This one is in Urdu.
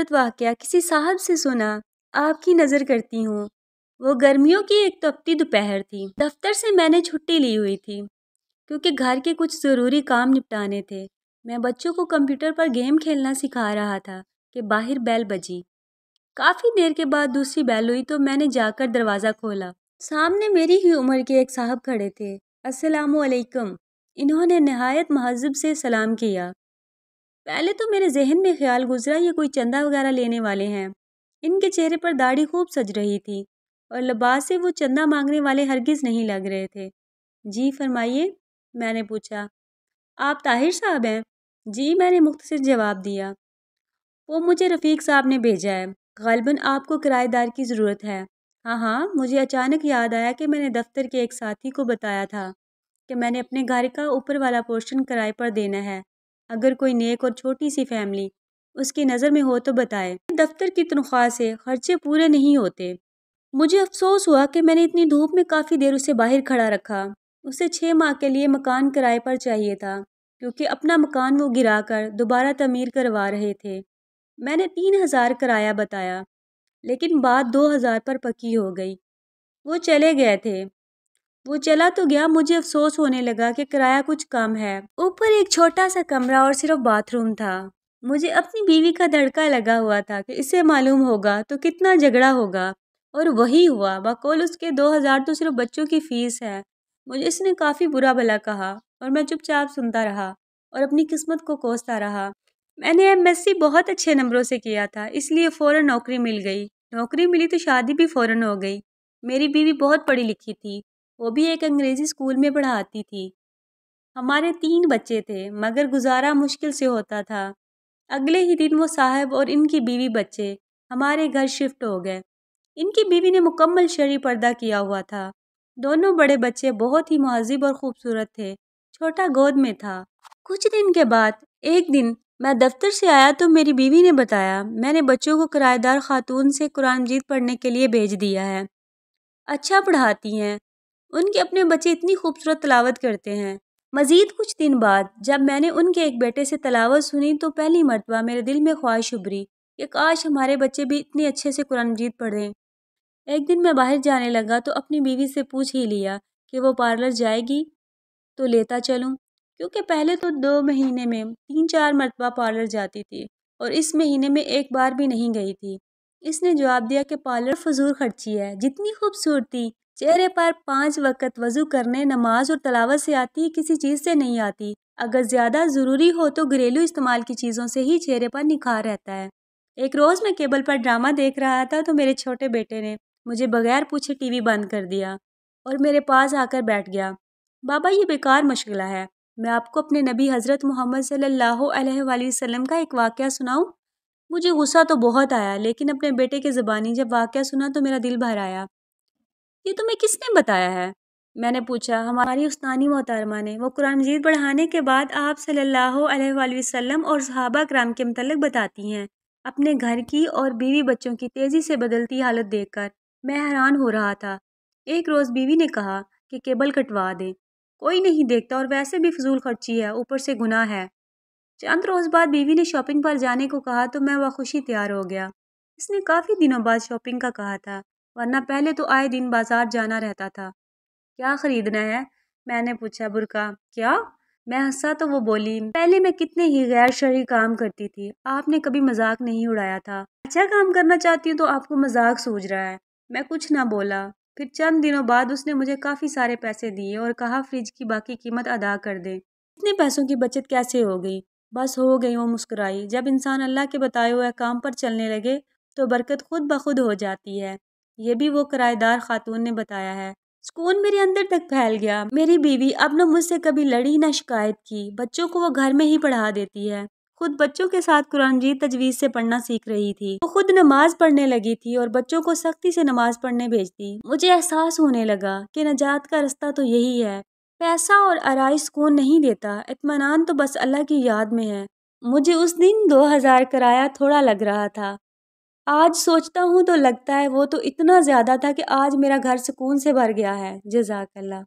خوبصورت واقعہ کسی صاحب سے سنا، آپ کی نظر کرتی ہوں۔ وہ گرمیوں کی ایک تپتی دوپہر تھی۔ دفتر سے میں نے چھٹی لی ہوئی تھی کیونکہ گھر کے کچھ ضروری کام نپٹانے تھے۔ میں بچوں کو کمپیوٹر پر گیم کھیلنا سکھا رہا تھا کہ باہر بیل بجی۔ کافی دیر کے بعد دوسری بیل ہوئی تو میں نے جا کر دروازہ کھولا۔ سامنے میری ہی عمر کے ایک صاحب کھڑے تھے۔ السلام علیکم، انہوں نے نہایت مہذب سے سلام کیا۔ پہلے تو میرے ذہن میں خیال گزرا یہ کوئی چندہ وغیرہ لینے والے ہیں۔ ان کے چہرے پر داڑھی خوب سج رہی تھی اور لباس سے وہ چندہ مانگنے والے ہرگز نہیں لگ رہے تھے۔ جی فرمائیے، میں نے پوچھا۔ آپ طاہر صاحب ہیں؟ جی، میں نے مختصر جواب دیا۔ وہ مجھے رفیق صاحب نے بھیجا ہے۔ غالباً آپ کو کرایہ دار کی ضرورت ہے۔ ہاں، مجھے اچانک یاد آیا کہ میں نے دفتر کے ایک ساتھی کو بتایا تھا کہ میں نے اپنے گھر کا اوپر والا پورشن کرائے پر دینا ہے۔ اگر کوئی نیک اور چھوٹی سی فیملی اس کی نظر میں ہو تو بتائے۔ دفتر کی تنخواہ سے خرچے پورے نہیں ہوتے۔ مجھے افسوس ہوا کہ میں نے اتنی دھوپ میں کافی دیر اسے باہر کھڑا رکھا۔ اسے 6 ماہ کے لیے مکان کرائے پر چاہیے تھا کیونکہ اپنا مکان وہ گرا کر دوبارہ تعمیر کروا رہے تھے۔ میں نے 3000 کرایہ بتایا لیکن بات 2000 پر پکی ہو گئی۔ وہ چلے گئے تھے۔ وہ چلا تو گیا، مجھے افسوس ہونے لگا کہ کرایہ کچھ کم ہے۔ اوپر ایک چھوٹا سا کمرہ اور صرف باتھ روم تھا۔ مجھے اپنی بیوی کا دھڑکا لگا ہوا تھا کہ اسے معلوم ہوگا تو کتنا جھگڑا ہوگا، اور وہی ہوا۔ بقول اس کے 2000 تو صرف بچوں کی فیس ہے۔ مجھے اس نے کافی برا بھلا کہا اور میں چپ چاپ سنتا رہا اور اپنی قسمت کو کوستا رہا۔ میں نے MSc بہت اچھے نمبروں سے کیا تھا، اس لیے فوراً نوکری مل گئی۔ نوکری ملی تو شادی بھی فوراً ہو گئی۔ میری بیوی بہت پڑھی لکھی تھی، وہ بھی ایک انگریزی اسکول میں پڑھاتی تھی۔ ہمارے 3 بچے تھے مگر گزارا مشکل سے ہوتا تھا۔ اگلے ہی دن وہ صاحب اور ان کی بیوی بچے ہمارے گھر شفٹ ہو گئے۔ ان کی بیوی نے مکمل شرعی پردہ کیا ہوا تھا۔ دونوں بڑے بچے بہت ہی مہذب اور خوبصورت تھے، چھوٹا گود میں تھا۔ کچھ دن کے بعد ایک دن میں دفتر سے آیا تو میری بیوی نے بتایا میں نے بچوں کو کرایہ دار خاتون سے قرآن مجید پڑھنے کے لیے بھیج دیا ہے۔ اچھا پڑھاتی ہیں، ان کے اپنے بچے اتنی خوبصورت تلاوت کرتے ہیں۔ مزید کچھ دن بعد جب میں نے ان کے ایک بیٹے سے تلاوت سنی تو پہلی مرتبہ میرے دل میں خواہش ابھری کہ کاش ہمارے بچے بھی اتنے اچھے سے قرآن مجید پڑھیں۔ ایک دن میں باہر جانے لگا تو اپنی بیوی سے پوچھ ہی لیا کہ وہ پارلر جائے گی تو لیتا چلوں، کیونکہ پہلے تو 2 مہینے میں 3-4 مرتبہ پارلر جاتی تھی اور اس مہینے میں ایک بار بھی نہیں گئی تھی۔ اس نے جواب دیا کہ پارلر فضول خرچی ہے، جتنی خوبصورتی چہرے پر 5 وقت وضو کرنے، نماز اور تلاوت سے آتی کسی چیز سے نہیں آتی۔ اگر زیادہ ضروری ہو تو گھریلو استعمال کی چیزوں سے ہی چہرے پر نکھار رہتا ہے۔ ایک روز میں کیبل پر ڈرامہ دیکھ رہا تھا تو میرے چھوٹے بیٹے نے مجھے بغیر پوچھے ٹی وی بند کر دیا اور میرے پاس آ کر بیٹھ گیا۔ بابا، یہ بیکار مشغلہ ہے، میں آپ کو اپنے نبی حضرت محمد صلی اللہ علیہ وآلہ وسلم کا ایک واقعہ سناؤں؟ مجھے غصہ تو بہت آیا لیکن اپنے بیٹے کے زبانی جب واقعہ سنا تو میرا دل بھر آیا۔ یہ تمہیں کس نے بتایا ہے؟ میں نے پوچھا۔ ہماری استانی محترمہ نے۔ وہ قرآن مجید پڑھانے کے بعد آپ صلی اللہ علیہ وآلہ وسلم اور صحابہ کرام کے متعلق بتاتی ہیں۔ اپنے گھر کی اور بیوی بچوں کی تیزی سے بدلتی حالت دیکھ کر میں حیران ہو رہا تھا۔ ایک روز بیوی نے کہا کہ کیبل کٹوا دیں، کوئی نہیں دیکھتا اور ویسے بھی فضول خرچی ہے، اوپر سے گناہ ہے۔ چند روز بعد بیوی نے شاپنگ پر جانے کو کہا تو میں بخوشی تیار ہو گیا۔ اس نے کافی دنوں بعد شاپنگ کا کہا تھا، ورنہ پہلے تو آئے دن بازار جانا رہتا تھا۔ کیا خریدنا ہے؟ میں نے پوچھا۔ برقع۔ کیا؟ میں ہنسا تو وہ بولی، پہلے میں کتنے ہی غیر شرعی کام کرتی تھی، آپ نے کبھی مذاق نہیں اڑایا تھا، اچھا کام کرنا چاہتی ہوں تو آپ کو مذاق سوجھ رہا ہے۔ میں کچھ نہ بولا۔ پھر چند دنوں بعد اس نے مجھے کافی سارے پیسے دیے اور کہا فریج کی باقی قیمت ادا کر دیں۔ اتنے پیسوں کی بچت کیسے ہو گئی؟ بس ہو گئی، وہ مسکرائی۔ جب انسان اللہ کے بتائے ہوئے کام پر چلنے لگے تو برکت خود بخود ہو جاتی ہے۔ یہ بھی وہ کرایہ دار خاتون نے بتایا ہے۔ سکون میرے اندر تک پھیل گیا۔ میری بیوی اب نہ مجھ سے کبھی لڑی نہ شکایت کی، بچوں کو وہ گھر میں ہی پڑھا دیتی ہے۔ خود بچوں کے ساتھ قرآن مجید تجویز سے پڑھنا سیکھ رہی تھی۔ وہ خود نماز پڑھنے لگی تھی اور بچوں کو سختی سے نماز پڑھنے بھیجتی۔ مجھے احساس ہونے لگا کہ نجات کا رستہ تو یہی ہے۔ پیسہ اور آرائش سکون نہیں دیتا، اطمینان تو بس اللہ کی یاد میں ہے۔ مجھے اس دن 2000 کرایہ تھوڑا لگ رہا تھا، آج سوچتا ہوں تو لگتا ہے وہ تو اتنا زیادہ تھا کہ آج میرا گھر سکون سے بھر گیا ہے۔ جزاک اللہ۔